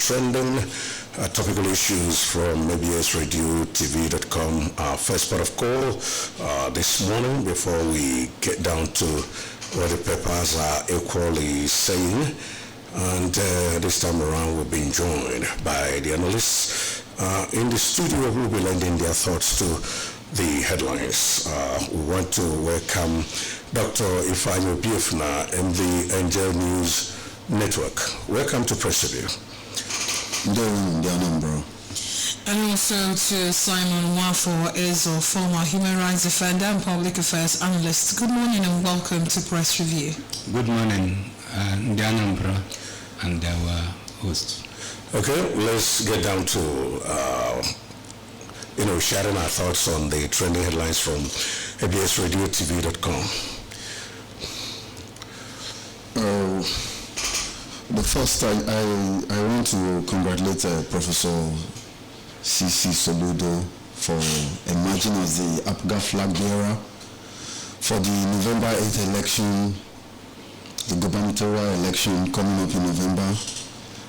trending topical issues from absradiotv.com. Our first part of call this morning before we get down to what the papers are equally saying. And this time around we've been joined by the analysts in the studio who will be lending their thoughts to the headlines. We want to welcome Dr. Ifeanyi Obiefuna and the Angel News Network. Welcome to Press Review. The Anambra. And also to Simon Wafo, is a former human rights defender and public affairs analyst. Good morning and welcome to Press Review. Good morning, the Anambra and our host. Okay, let's get down to sharing our thoughts on the trending headlines from absradiotv.com. The first, I want to congratulate Professor C.C. Soludo for emerging as the APGA flag bearer for the November 8th election, the gubernatorial election coming up in November.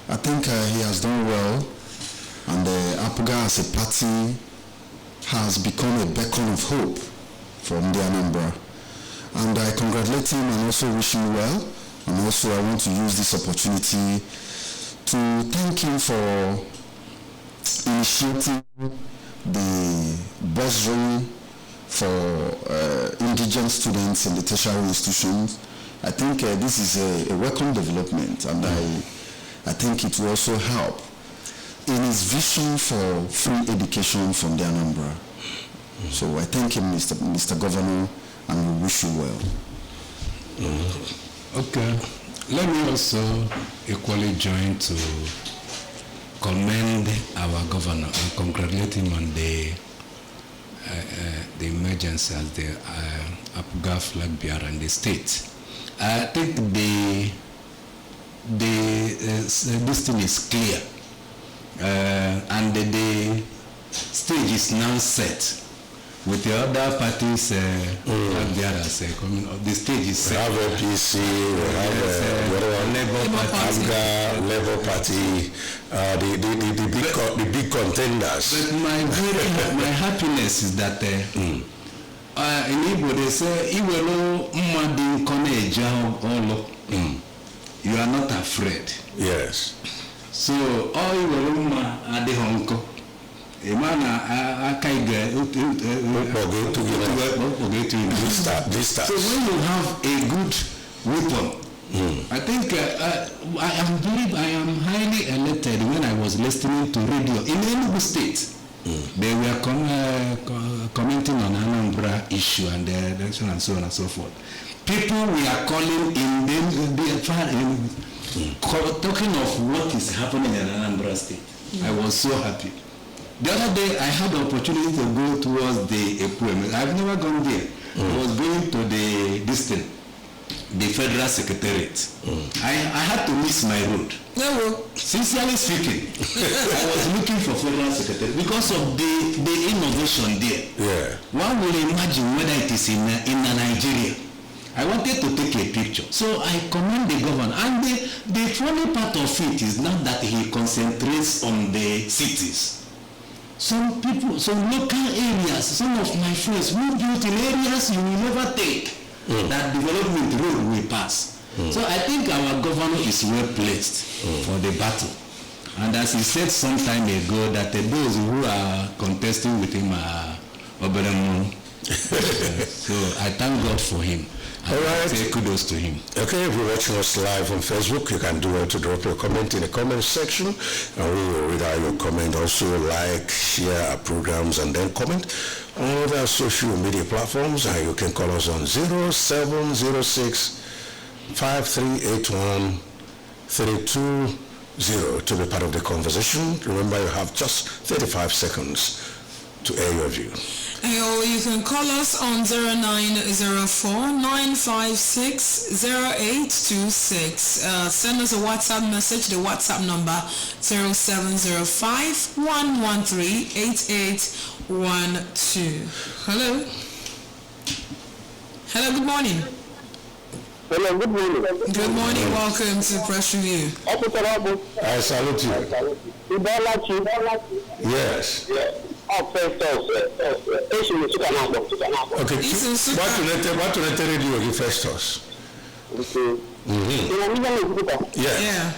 I think he has done well, and APGA as a party has become a beacon of hope from the Anambra. And I congratulate him and also wish him well. And also I want to use this opportunity to thank him for initiating the bursary for indigent students in the tertiary institutions. I think this is a welcome development, and I think it will also help in his vision for free education from the Anambra. So I thank him, Mr. Governor, and we wish you well. Okay, let me also equally join to commend our governor and congratulate him on the emergence as the APGA flag bearer in the state. I think this thing is clear, and the stage is now set. With the other parties flag bearers coming up, the stage is set. We have APC, we have Labour Party, the big contenders. But my happiness is that in Igbo they say, you are not afraid. Yes. So all you Imana akaiga So when you have a good weapon, I think I am highly elated when I was listening to radio in Enugu State. They were commenting on Anambra issue and the election and so on and so forth. People were calling in talking of what is happening in Anambra State. I was so happy. The other day, I had the opportunity to go towards the Epuem. I've never gone there. I was going to the Federal Secretariat. I had to miss my road. Sincerely speaking, I was looking for Federal Secretariat because of the innovation there. Yeah. One will imagine whether it is in Nigeria. I wanted to take a picture. So I commend the governor. And the funny part of it is not that he concentrates on the cities. Some people, some local areas, some of my friends who built in areas you will never think that development road will pass. So I think our governor is well placed for the battle. And as he said some time ago, that those who are contesting with him are Oberemu. So I thank God for him. All right. Say kudos to him. Okay, if you're watching us live on Facebook, you can do well to drop your comment in the comment section, and we will read out your comment. Also, like, share our programs, and then comment on other social media platforms. And you can call us on 0706 5381 320 to be part of the conversation. Remember, you have just 35 seconds to air your view. You can call us on 0904-956-0826. Send us a WhatsApp message. The WhatsApp number 0705-113-8812. Hello. Hello, good morning. Hello, good morning. Good morning. Welcome to Press Review. I salute you. Yes. Okay. What to let radio give first us? Yeah. Yeah.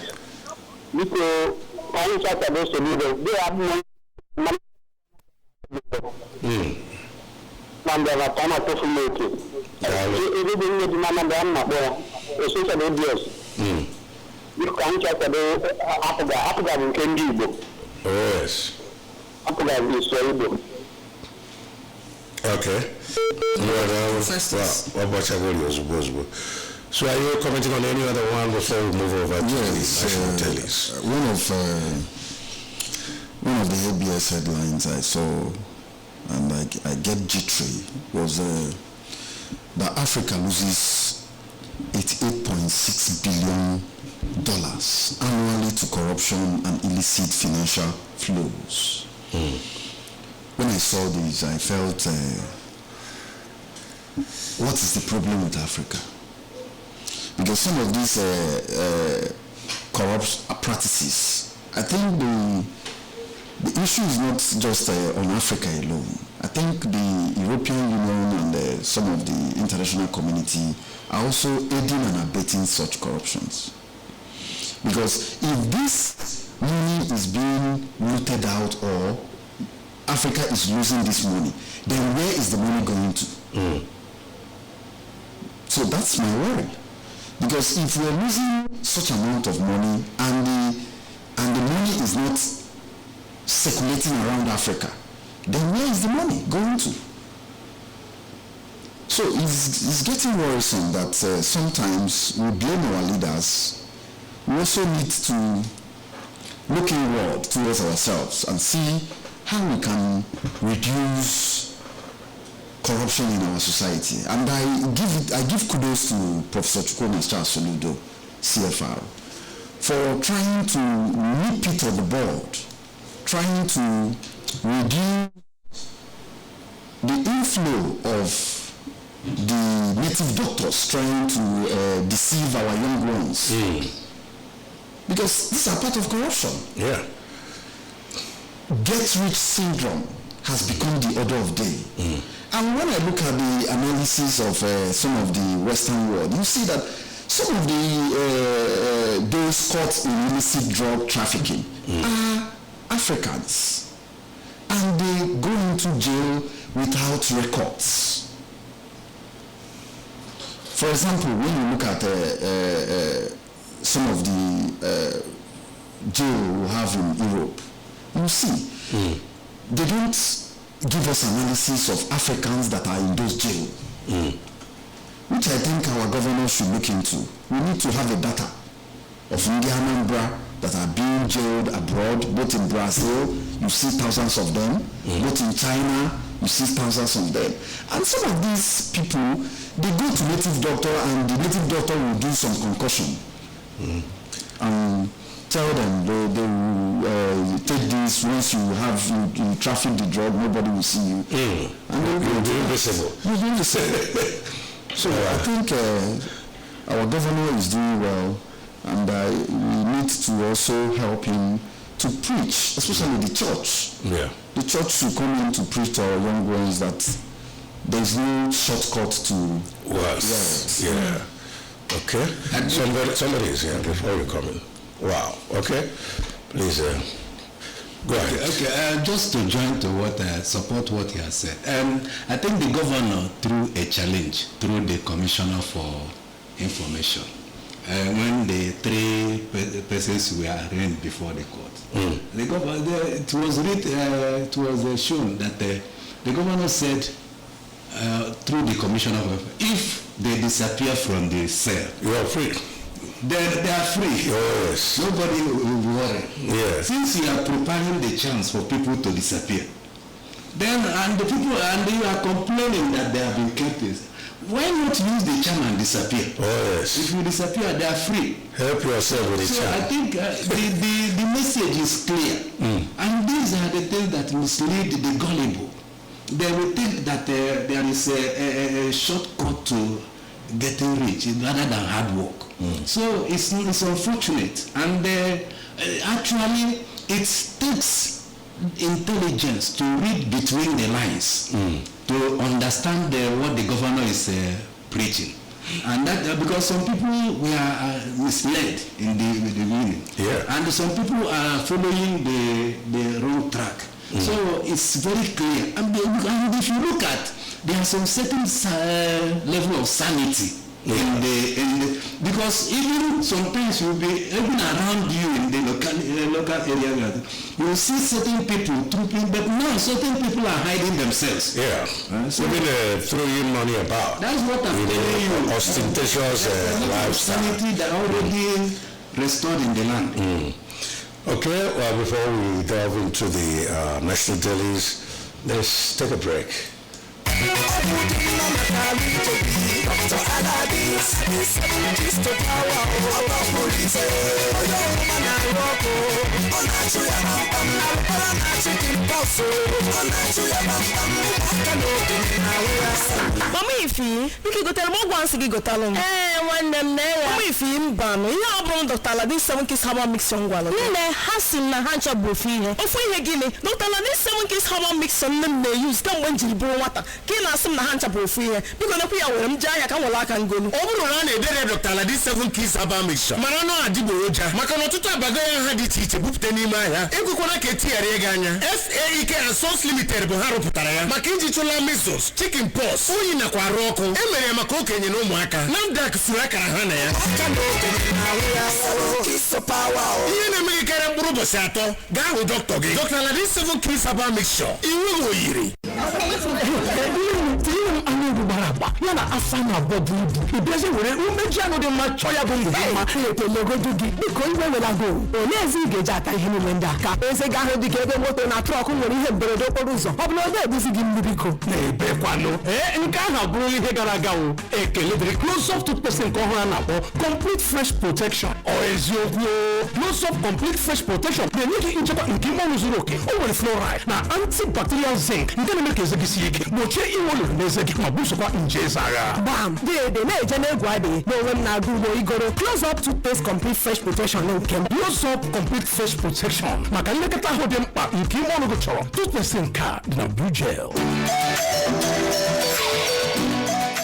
Yes. Okay. So are you commenting on any other one before we move over to the national tellies? One of the ABS headlines I saw, and I get jittery, was that Africa loses $88.6 billion annually to corruption and illicit financial flows. When I saw this, I felt, what is the problem with Africa? Because some of these corrupt practices, I think the issue is not just on Africa alone. I think the European Union and some of the international community are also aiding and abetting such corruptions. Because if this money is being rooted out or Africa is losing this money, then where is the money going to? So that's my worry. Because if we're losing such amount of money and the money is not circulating around Africa, then where is the money going to? So it's getting worrisome that sometimes we blame our leaders. We also need to look inward towards ourselves and see how we can reduce corruption in our society. And I give kudos to Professor Soludo, CFR, for trying to nip it on the board, trying to reduce the inflow of the native doctors trying to deceive our young ones. Because these are part of corruption. Yeah. Get-rich syndrome has become the order of day. And when I look at the analysis of some of the Western world, you see that some of those caught in illicit drug trafficking are Africans. And they go into jail without records. For example, when you look at some of the jail we have in Europe, you see, they don't give us analysis of Africans that are in those jails, which I think our governor should look into. We need to have a data of Anambra that are being jailed abroad, both in Brazil, you see thousands of them, both in China, you see thousands of them. And some of these people, they go to native doctor and the native doctor will do some concussion. And tell them they will take this. Once you traffic the drug, nobody will see you. And you'll be invisible. You'll be invisible. So I think our governor is doing well, and we need to also help him to preach, especially the church. Yeah. The church should come in to preach to our young ones that there is no shortcut to words. Yeah. Okay. And somebody is here before we come in. Wow. Okay. Please go ahead. Okay. Just to join to support what he has said. I think the governor threw a challenge through the commissioner for information. When the three persons were arraigned before the court, the governor, it was shown that the governor said through the commissioner, if they disappear from the cell, you are free. They are free. Yes. Nobody will worry. Yes. Since you are preparing the chance for people to disappear, then you are complaining that they have been kept. Why not use the charm and disappear? Oh, yes. If you disappear, they are free. Help yourself with the charm. So I think the message is clear. And these are the things that mislead the gullible. They will think that there is a shortcut to getting rich rather than hard work. So it's unfortunate, and actually it takes intelligence to read between the lines to understand what the governor is preaching. And that because some people were misled in the beginning, and some people are following the wrong track. So it's very clear, and if you look at, there are some certain level of sanity in the because even sometimes you'll be even around you in the local area, you will see certain people trooping, but now certain people are hiding themselves. So throwing money about. That's what I'm telling you. Ostentatious lifestyle. Sanity that already restored in the land. Okay, well, before we delve into the national dailies, let's take a break. Mama Ifi, you go tell me once you go tell me. One them there. Mama Ifi mbano. You have Dr. Aladin 7 kiss haba mix on gwalo. Nne hasim na hancha bofi. Ofu ihe gini. Dr. Aladin 7 kiss haba mix on them they use come when jiri bro water. Kina asim na hancha bofi. Because na kuya wem jaya kan wala kan golu. Oburu na edere Dr. Aladin 7 kiss haba mix. Mana no adibo oja. Maka no tutu abaga ya ha di tiche bupute ni ma ya. Egukona ke ti are ganya. FAEK and Sons Limited bo haro putara ya. Maka inji chula measles, chicken pox, oyi na kwa roko. Emere maka okenye na ụmụaka. Namdak fura kara ha na ya. Ihe na-emeghe kere mkpụrụ ụbọchị atọ gaa hụ dọkịta gị. Dr. Aladin 7 Kids Herbal Mixture. Iwe oyiri. Yana asana bobu ibu. Ibeze were umeji anu de ma choya bu ngbe ma. Etologodu gi biko iwe wela go. Onezi igeja aka ihe niile ndị aka. Eze ga ahụ dịka ebe moto na trọk nwere ihe mberede okporo ụzọ. Ọ bụrụ na ọ ebuzi gị mmiri biko. Na-ebekwanụ. Nke ahụ abụrụ ihe gara aga o. Ekele dịrị Close Up toothpaste nke ọhụrụ a na-akpọ Complete Fresh Protection. Ọ eziokwu o. Close Up Complete Fresh Protection na-enye gị nchekwa nke ime ọnụ zuru oke. O nwere fluoride na antibacterial zinc nke na-eme ka eze gị sie ike. Gbochie inwe olulu n'eze gị ma busokwa nje eze agha. Bam! Dede na-eje n'egwu adịghị n'onwe m na-agụ ugbo igoro Close Up toothpaste Complete Fresh Protection nke m. Close Up Complete Fresh Protection maka nlekọta ahụ dị mkpa nke ime ọnụ gị chọrọ. Toothpaste nke a dị na Blue Gel.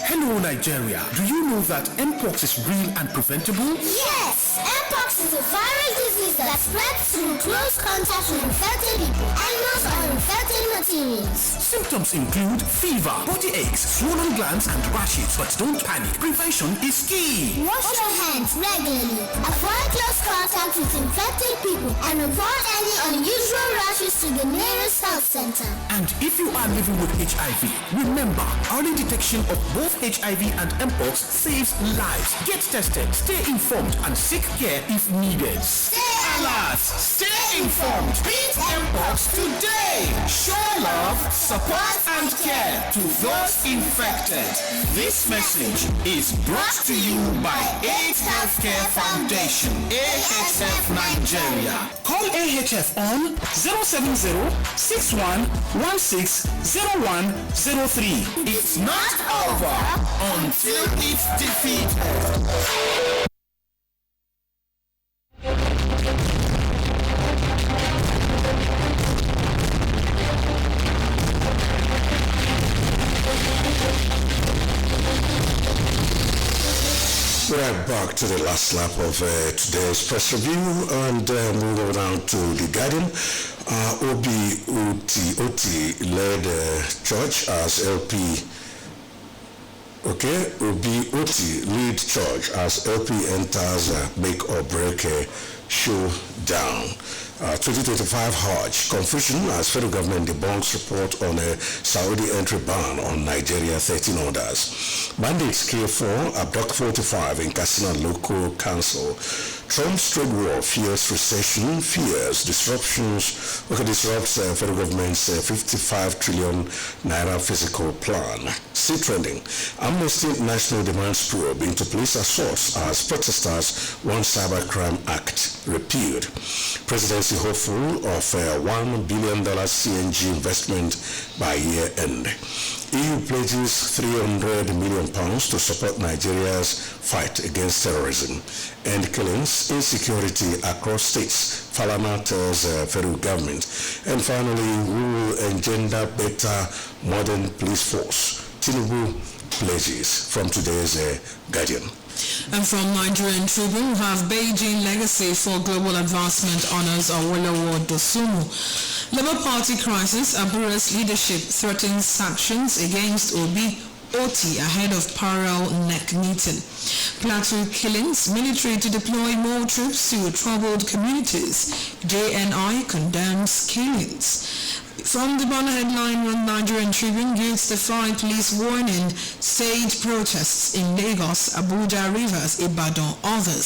Hello Nigeria, do you know that Mpox is real and preventable? Yes! Mpox is a viral disease that spreads through close contact with infected people, animals, or infected materials. Symptoms include fever, body aches, swollen glands, and rashes. But don't panic, prevention is key. Wash your hands regularly. Avoid close contact with infected people and report any unusual rashes to the nearest health center. And if you are living with HIV, remember, early detection of both HIV and Mpox saves lives. Get tested, stay informed, and seek care if needed. Stay alert, stay informed. Beat Mpox today. Show love, support, and care to those infected. This message is brought to you by AIDS Healthcare Foundation, AHF Nigeria. Call AHF on 070-6116-0103. It's not over until it's defeated. Right back to the last lap of today's press review, and moving on to the Guardian. Oti led church as LP. Okay, Oti lead church as LP enters make or break showdown. 2025 Hajj confusion as federal government debunks report on a Saudi entry ban on Nigeria 13 orders. Bandits kill 4, abduct 45 in Katsina local council. Trump's trade war fears recession, fears disrupts federal government's 55 trillion naira physical plan. See trending. Amnesty National demands probe into police assaults as protesters want Cybercrime Act repealed. Presidency hopeful of $1 billion CNG investment by year end. EU pledges £300 million to support Nigeria's fight against terrorism and killings, insecurity across states. Falana tells federal government. And finally, rural and gender better modern police force. Tinubu pledges from today's Guardian. And from Nigerian Tribune, we have Beijing Legacy for Global Advancement honors Awolowo Dosunmu. Labour Party crisis, Abure's leadership threatens sanctions against Oti ahead of parallel neck meeting. Plateau killings, military to deploy more troops to troubled communities. JNI condemns killings. From the banner headline on Nigerian Tribune, gives the flight police warning, stage protests in Lagos, Abuja, Rivers, Ibadan, others.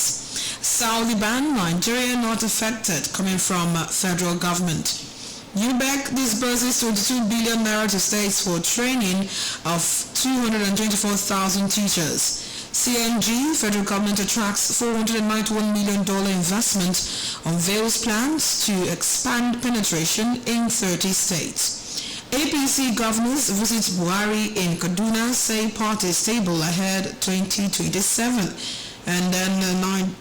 Saudi ban, Nigeria not affected, coming from federal government. UBEC disburses 22 billion naira to states for training of 224,000 teachers. CNG, federal government attracts $491 million investment, unveils plans to expand penetration in 30 states. APC governors visit Buhari in Kaduna, say party stable ahead 2027. And then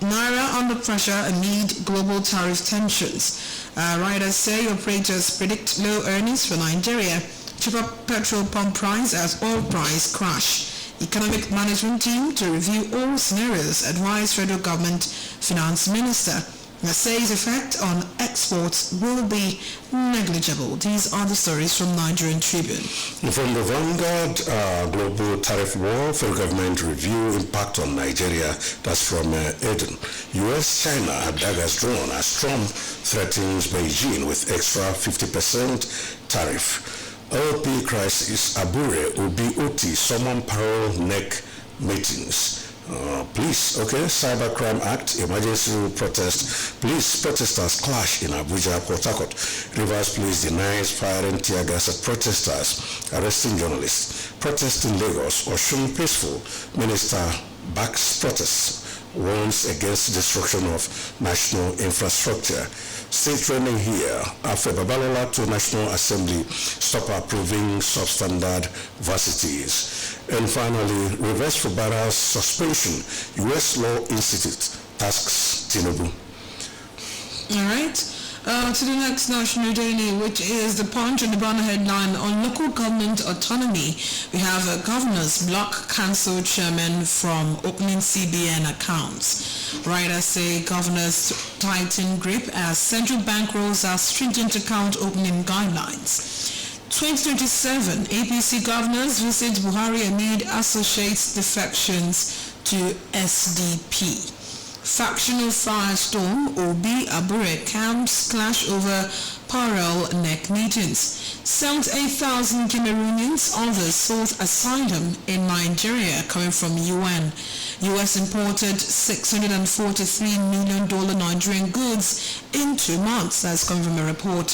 Naira under pressure amid global tariff tensions. Riders say operators predict low earnings for Nigeria. Cheaper petrol pump price as oil price crash. Economic Management Team to review all scenarios, advised federal government finance minister. Says effect on exports will be negligible. These are the stories from Nigerian Tribune. From the Vanguard, global tariff war, federal government review impact on Nigeria. That's from Eden. U.S.-China daggers drawn as Trump threatens Beijing with extra 50% tariff. LP crisis, Abure, Oti, summon parallel neck meetings. Police, Cybercrime Act, emergency protest. Police protesters clash in Abuja, Port Harcourt. Rivers Police denies firing tear gas at protesters, arresting journalists. Protest in Lagos, Osun peaceful. Minister backs protests, warns against destruction of national infrastructure. State training here. After Babalola to National Assembly, stop approving substandard varsities. And finally, reverse Fubara's suspension. U.S. Law Institute tasks Tinubu. All right. To the next national daily, which is the Punch and the banner headline on local government autonomy. We have governors block council chairman from opening CBN accounts. Writers say governors tighten grip as central bank rolls out stringent account opening guidelines. 2027, APC governors visit Buhari amid associates defections to SDP. Factional firestorm, Obi Abure camps clash over parallel neck meetings. 78,000 Cameroonians, others sought asylum in Nigeria coming from UN. US imported $643 million Nigerian goods in 2 months. That's coming from a report.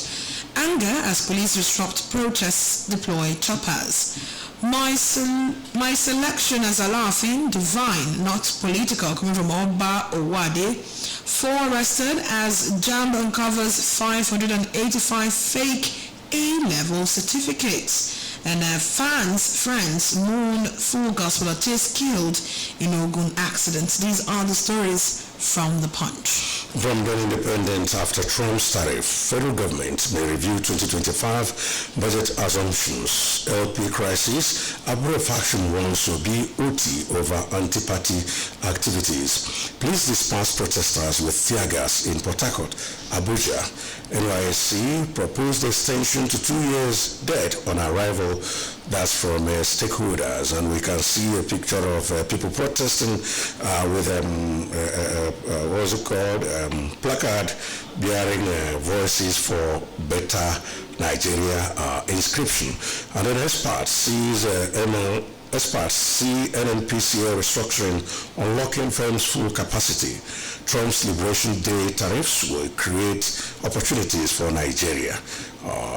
Anger as police disrupt protests, deploy choppers. My selection as Alafin, divine, not political, coming from Oba Owade. 4 arrested as JAMB uncovers 585 fake A-level certificates. And friends mourn full gospel artist killed in Ogun accidents. These are the stories from the Punch. From the Independent, after Trump's tariff, federal government may review 2025 budget assumptions. LP crisis, Abure faction wants to be OT over anti-party activities. Police disperse protesters with tear gas in Port Harcourt, Abuja. NYSC proposed extension to 2 years dead on arrival. That's from stakeholders, and we can see a picture of people protesting with what's it called, placard bearing Voices for Better Nigeria inscription. And then experts see NNPCL restructuring, unlocking firms' full capacity. Trump's Liberation Day tariffs will create opportunities for Nigeria.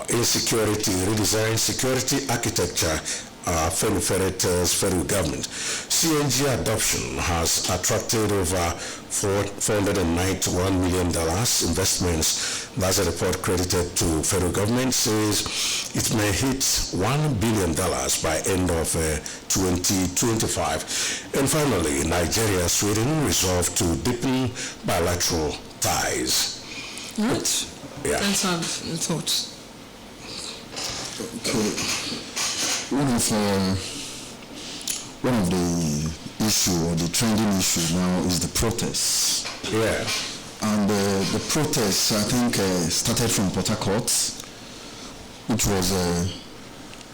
Insecurity, redesign security architecture federal government. CNG adoption has attracted over $491 million investments. That's a report credited to federal government. Says it may hit $1 billion by end of 2025. And finally, Nigeria, Sweden resolved to deepen bilateral ties. Right. Yeah. Let's have thoughts. Okay. One of the issue or the trending issue now is the protests. Yeah. And the protests, I think, started from Port Harcourt, which was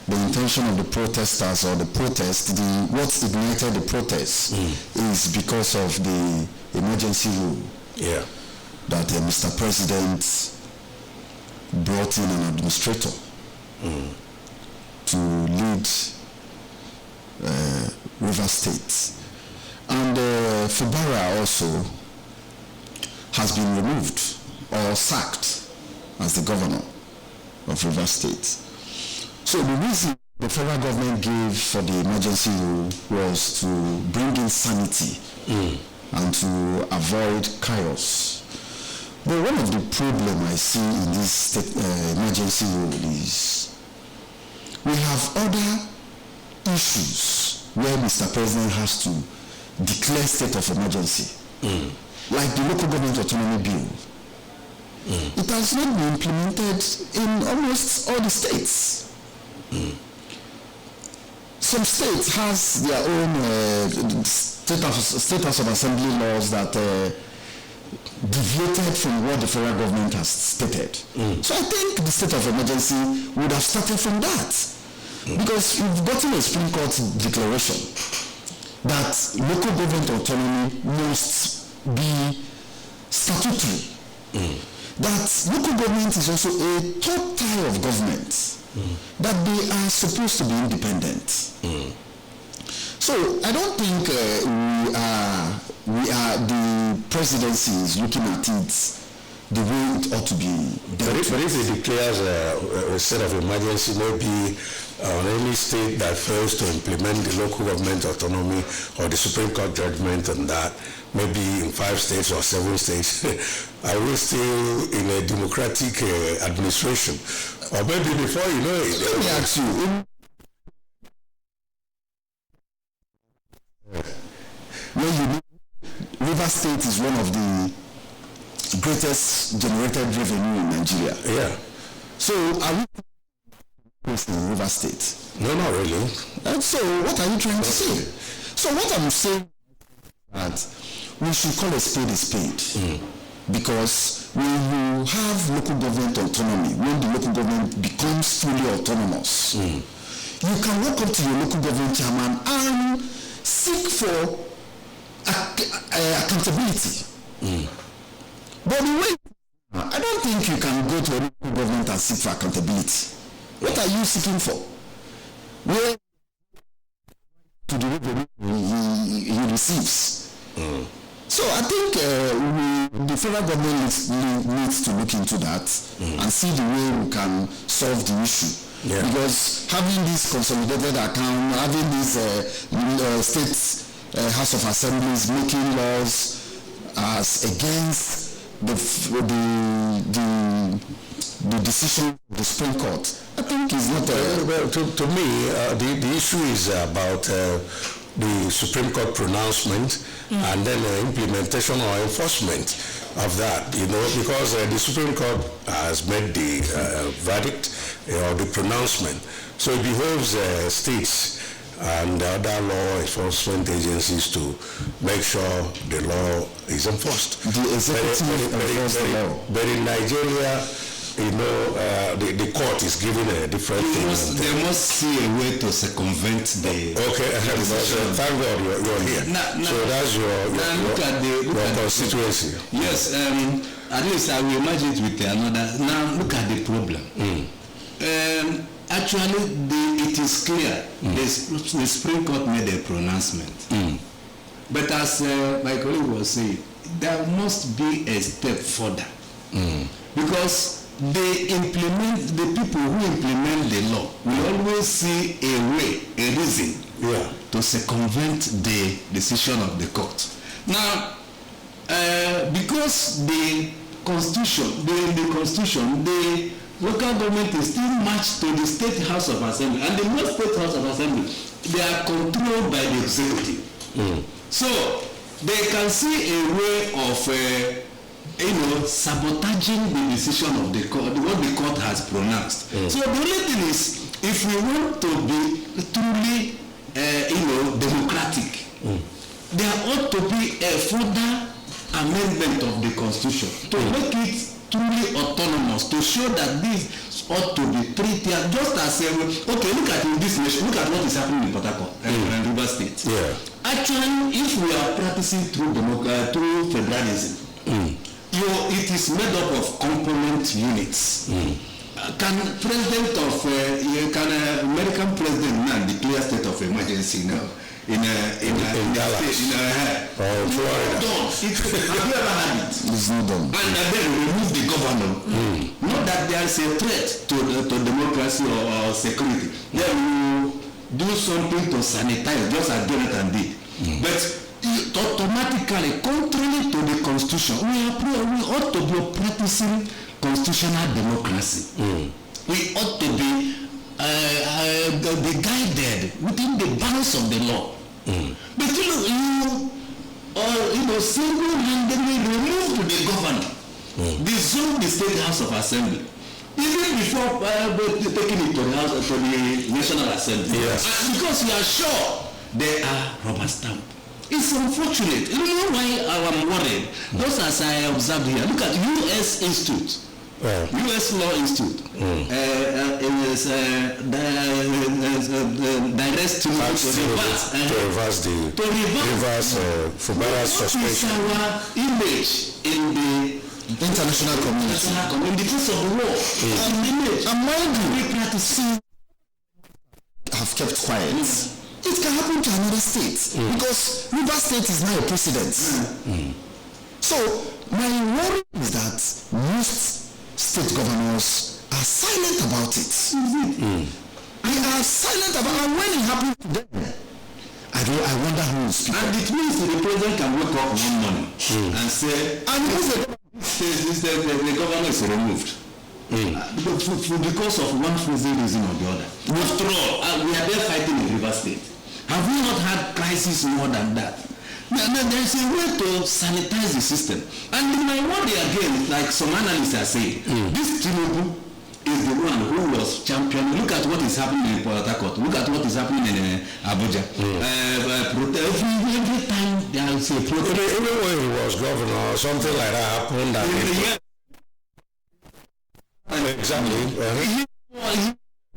the intention of the protesters or the protest. What ignited the protests is because of the emergency rule. Yeah. That Mr. President brought in an administrator to lead River State. And Fubara also has been removed or sacked as the governor of River State. So the reason the federal government gave for the emergency rule was to bring in sanity and to avoid chaos. But one of the problems I see in this state, emergency rule is we have other issues where Mr. President has to declare state of emergency, like the local government autonomy bill. It has not been implemented in almost all the states. Some states has their own state house of assembly laws that deviated from what the federal government has stated. So I think the state of emergency would have started from that. Because you've gotten a Supreme Court declaration that local government autonomy must be statutory. That local government is also a top tier of government. That they are supposed to be independent. So I don't think the presidency is looking at it the way it ought to be. But if it declares a state of emergency, maybe on any state that fails to implement the local government autonomy or the Supreme Court judgment on that, maybe in 5 states or 7 states, are we still in a democratic administration? Or maybe before you know it. Let me ask you. River State is one of the greatest generated revenue in Nigeria. Yeah. So are we in River State? No, not really. And so what are you trying to say? So what I'm saying is that we should call a spade. Because when you have local government autonomy, when the local government becomes fully autonomous, you can walk up to your local government chairman and seek for accountability. But the way, I don't think you can go to a local government and seek for accountability. What are you seeking for? Where to the revenue he receives. So I think the federal government needs to look into that and see the way we can solve the issue. Yeah. Because having this consolidated account, having this state House of Assemblies making laws as against the decision of the Supreme Court, I think is not well, to me, the issue is about the Supreme Court pronouncement and then implementation or enforcement of that, because the Supreme Court has made the verdict or the pronouncement. So it behoves states and other law enforcement agencies to make sure the law is enforced. The executive enforce the law. But in Nigeria, the court is giving a different thing. They must see a way to circumvent the... Okay, thank God you're here. So that's your constituency. Yes, at least I will imagine it with another. Now look at the problem. Actually, it is clear. The Supreme Court made a pronouncement. But as my colleague was saying, there must be a step further. Because the people who implement the law will always see a way, a reason to circumvent the decision of the court. Now, because the constitution, the local government is still matched to the state house of assembly, and the most state house of assembly, they are controlled by the executive. So they can see a way of sabotaging the decision of the court, what the court has pronounced. So the only thing is, if we want to be truly democratic, there ought to be a further amendment of the constitution to make it truly autonomous, to show that this ought to be treated just as okay, look at this nation, look at what is happening in Port Harcourt and River State. Actually, if we are practicing through federalism, it is made up of component units. Can American president now declare state of emergency now in Dallas, Florida? Have you ever had it? It's not done. And then remove the governor. Not that there is a threat to democracy or security. Then you do something to sanitize, just as Jonathan did. But automatically, contrary to the constitution, we ought to be practicing constitutional democracy. We ought to be guided within the bounds of the law. But you single-handedly remove the governor, dissolve the state house of assembly, even before taking it to the National Assembly. And because you are sure they are rubber stamp. It's unfortunate. You know why I'm worried? Just as I observed here, look at U.S. Institute. U.S. Law Institute. Direct to reverse for better suspension. Our image in the international community. In the face of the war. And mind you, we practicing have kept quiet. It can happen to another state because River State is now a precedent. So my worry is that most state governors are silent about it. They are silent about it, and when it happens to them, I wonder who will speak. And it means the president can wake up one morning and say, the governor is removed. Because of one frozen reason or the other. After all, we are there fighting in River State. Have we not had crisis more than that? Now, there is a way to sanitize the system. And my worry again, like some analysts are saying, this Tinubu is the one who was championing. Look at what is happening in Port Harcourt. Look at what is happening in Abuja. Every time there is a protest. Even when he was governor, something like that happened. Exactly.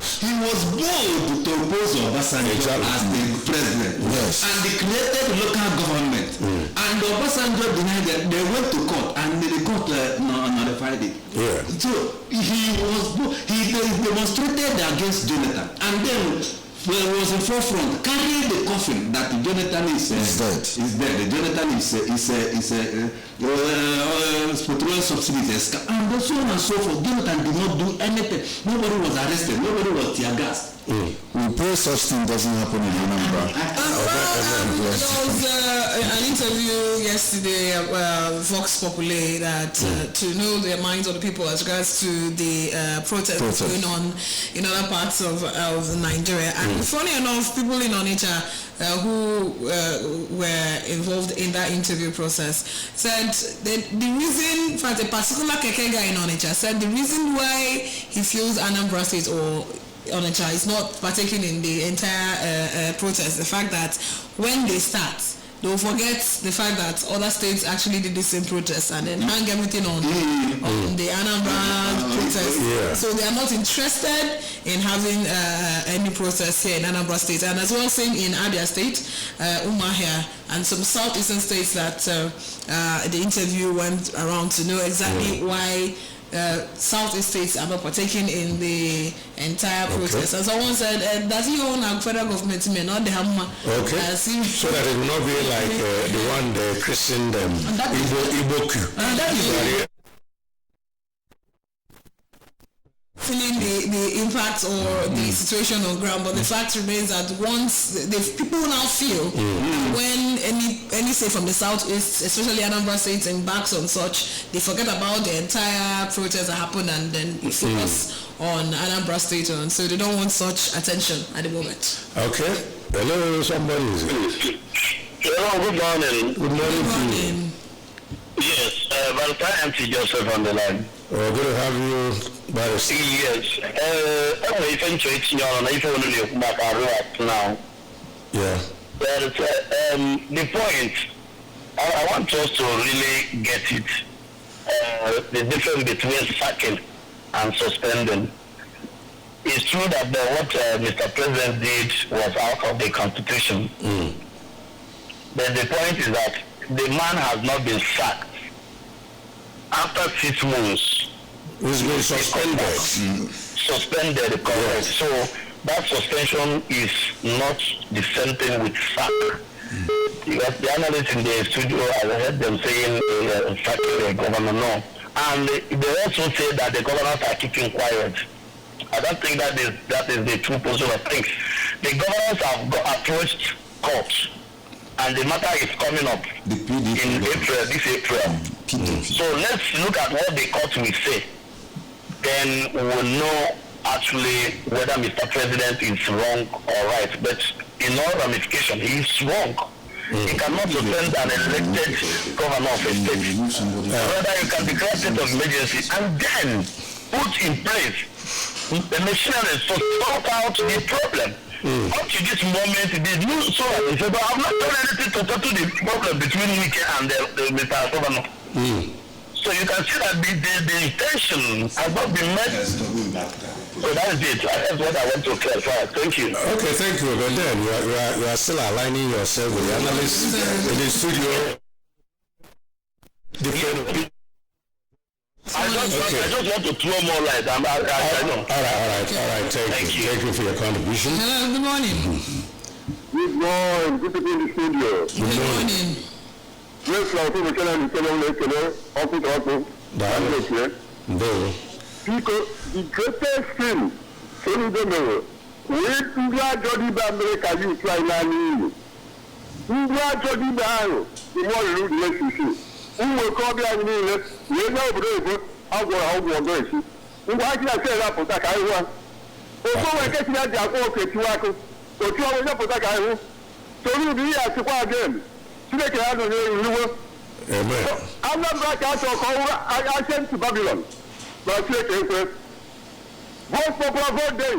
He was bold to oppose Obasanjo as the president. And they created local government. And Obasanjo denied that. They went to court and the court notified it. So he demonstrated against Jonathan. And then was in forefront, carrying the coffin that Jonathan is dead. Jonathan is petroleum subsidies, and so on and so forth. Jonathan did not do anything. Nobody was arrested. Nobody was tear gassed. We pray such thing doesn't happen in Anambra. There was an interview yesterday Vox Populi that to know the minds of the people as regards to the protests going on in other parts of Nigeria. And funny enough, people in Onitsha who were involved in that interview process said that the reason, for a particular Keke guy in Onitsha said the reason why he feels Anambra State or Onitsha is not partaking in the entire protest, the fact that when they start, they'll forget the fact that other states actually did the same protest and then hang everything on the Anambra protest. So they are not interested in having any protest here in Anambra State. And as well, same in Abia State, Umuahia, and some southeastern states that the interview went around to know exactly why Southeast states are not partaking in the entire protest. And someone said, does he own a federal government? May not the hammer. So that it will not be like the one they christened them Igbo Q. And that is feeling the impact or the situation on ground, but the fact remains that once people now feel when any say from the southeast, especially Anambra State, embarks on such, they forget about the entire protest that happened and then focus on Anambra State, and so they don't want such attention at the moment. Okay. Hello, somebody. Hello, good morning. Good morning. Yes, Valentine MC Joseph on the line. Oh, good to have you, Barris. Yes. If I'm if now. Yeah. But the point, I want us to really get it. The difference between sacking and suspending. It's true that what Mr. President did was out of the Constitution. But the point is that the man has not been sacked. After 6 months, he's been suspended. Suspended, correct. So that suspension is not the same thing with sack. Because the analysts in the studio, I heard them saying sacking the governor, no. And they also say that the governors are keeping quiet. I don't think that is the true position of things. The governors have approached court, and the matter is coming up in this April. So let's look at what the court will say. Then we will know actually whether Mr. President is wrong or right. But in all ramification, he is wrong. He cannot suspend an elected governor of a state. Rather, you can declare state of emergency and then put in place the machinery to sort out the problem. Up to this moment, the new so I have not done anything to settle the problem between Wike and the Mr. Governor. So you can see that the intention has not been met. So that is it. That's what I want to clarify. Thank you. Okay, thank you. But then you are still aligning yourself with the analysts in the studio. I just want to throw more light. I know. All right. Thank you. Thank you for your contribution. Hello, good morning. Good morning. Good to be in the studio. Good morning. Yes, I think we can because the greatest thing in the world, with India Jody Bambereka, you try Nani. India Jody Baro, the more you do, who will come here and you know, brave, how will go. Who I can say that for that I want. Also, I get that I walk at Tuaco, or 2 hours for that I want. So you be at the again. To make it out of the I'm not like I sent to Babylon. But I say, vote for vote day.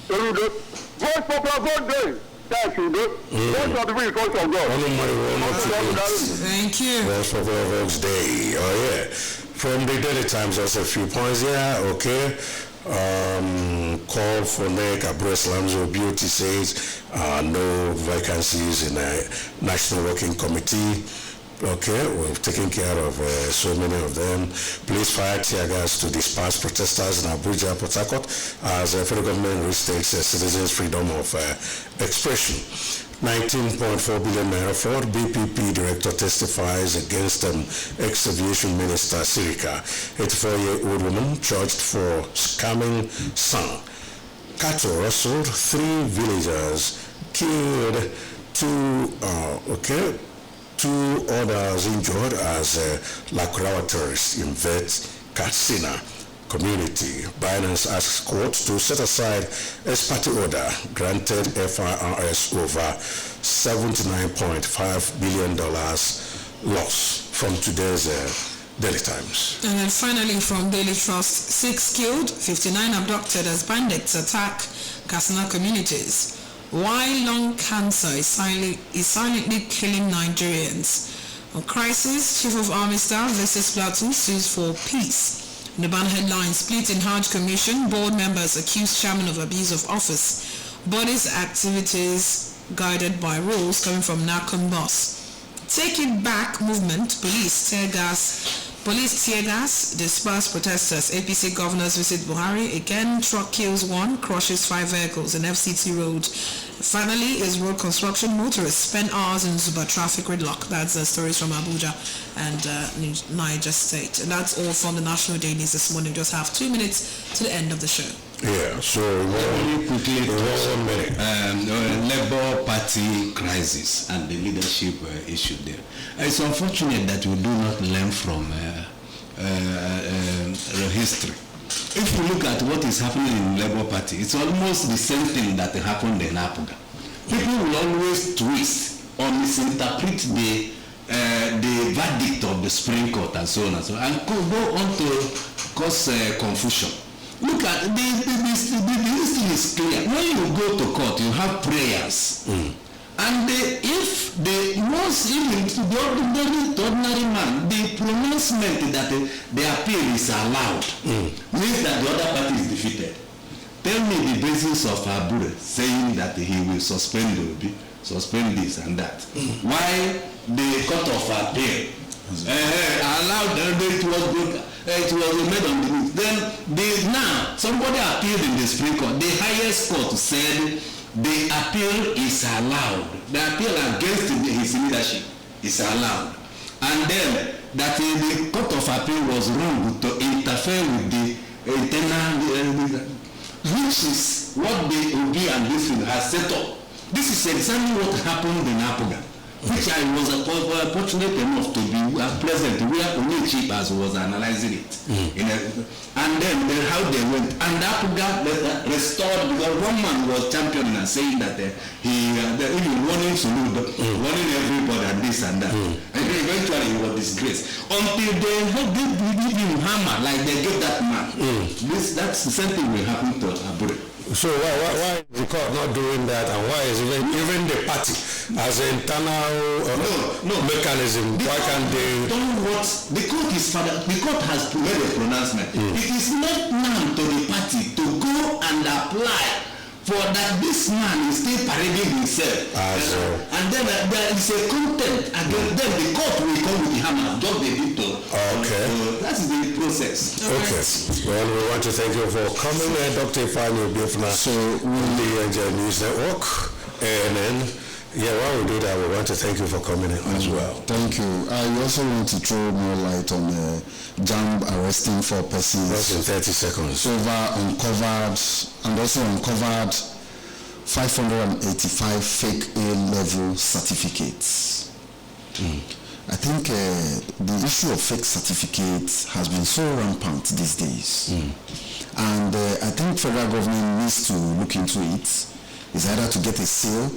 Vote for vote day. That's you do. Vote for the will of God. Thank you. Vote for vote day. Oh yeah. From the Daily Times, there's a few points here. Okay. Call for NEC, Abres Lamzo Beauty says no vacancies in a National Working Committee. Okay, we've taken care of so many of them. Police fire tear gas to disperse protesters in Abuja, Port Harcourt, as the federal government restricts citizens' freedom of expression. 19.4 billion naira fraud. BPP director testifies against ex-aviation minister Sirika. 84-year-old woman charged for scamming son. Cattle rustled, 3 villagers killed, 2 others injured as Lakurawa terrorists invade Katsina community. Binance asks court to set aside ex-parte order granted FIRS over $79.5 billion loss from today's Daily Times. And then finally from Daily Trust, 6 killed, 59 abducted as bandits attack Katsina communities. Why lung cancer is silently killing Nigerians. On crisis, Chief of Army Staff visits platoon sues for peace. In the banner headline, split in Hajj Commission, board members accuse chairman of abuse of office. Bodies activities guided by rules coming from NACON boss. Take it back movement, police tear gas, disperse protesters. APC governors visit Buhari. Again, truck kills 1, crushes 5 vehicles in FCT Road Finally, is road construction motorists spend hours in Zuba traffic gridlock. That's stories from Abuja and Niger State. And that's all from the National Dailies this morning. Just have 2 minutes to the end of the show. Yeah, so very quickly, 1 minute. Labour Party crisis and the leadership issue there. It's unfortunate that we do not learn from history. If you look at what is happening in Labour Party, it's almost the same thing that happened in Apuga. People will always twist or misinterpret the verdict of the Supreme Court and so on and so on, and go on to cause confusion. Look at the history is clear. When you go to court, you have prayers. And if the ordinary man, the pronouncement that the appeal is allowed means that the other party is defeated. Tell me the basis of Abure saying that he will suspend this and that. Why the court of appeal allowed it was made on the news. Then now somebody appealed in the Supreme Court. The highest court said the appeal is allowed. The appeal against his leadership is allowed. And then that the Court of Appeal was wrong to interfere with the internal, which is what the OB and this thing has set up. This is exactly what happened in Apuga, which I was fortunate enough to be present where only Chipas was analyzing it. And then how they went. And Apuga restored, because one man was championing and saying that he even warning Sulu, warning everybody and this and that. And eventually he was disgraced. Until they give him hammer like they gave that man. That's the same thing will happen to Abure. So why is the court not doing that, and why is even the party as an internal mechanism? Why can't they? The court has made a pronouncement. It is not now to the party to go and apply for that this man is still parading himself. And then there is a content against them. The court will come with the hammer, just the victor. Okay. That is the process. Okay. Well, we want to thank you for coming, Dr. Ifeanyi Obiofuna, the News Network. And then, while we do that, we want to thank you for coming in as well. Thank you. I also want to throw more light on JAMB arresting 4 persons. That's in 30 seconds. Uncovered 585 fake A-level certificates. I think the issue of fake certificates has been so rampant these days. And I think federal government needs to look into it. It's either to get a seal.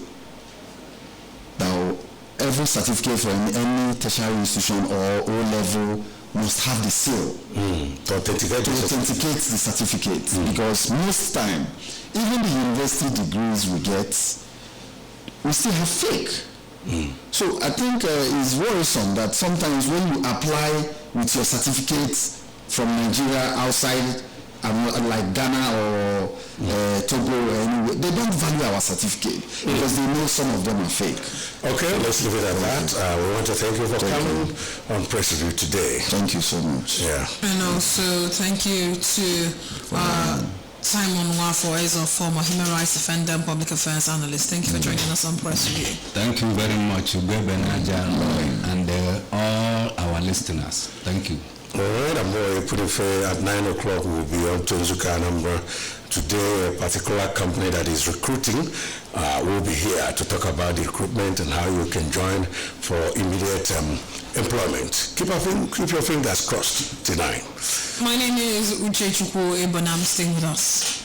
Now, every certificate for any tertiary institution or O-level must have the seal to authenticate the certificate. Because most time, even the university degrees we get, we still have fake. So I think it's worrisome that sometimes when you apply with your certificates from Nigeria outside, like Ghana or Togo or anywhere, they don't value our certificate because they know some of them are fake. Okay, let's leave it at that. We want to thank you for coming on Press Review today. Thank you so much. Yeah. And also thank you to Simon Wafo, as a former human rights defender and public affairs analyst. Thank you for joining us on Press Review. Thank you very much, and all our listeners. Thank you. All right, I'm going to put it fair. At 9 o'clock, we'll be on to Anambra. Today, a particular company that is recruiting will be here to talk about the recruitment and how you can join for immediate employment. Keep your fingers crossed tonight. My name is Uche Chukwu Ebonam. Stay with us.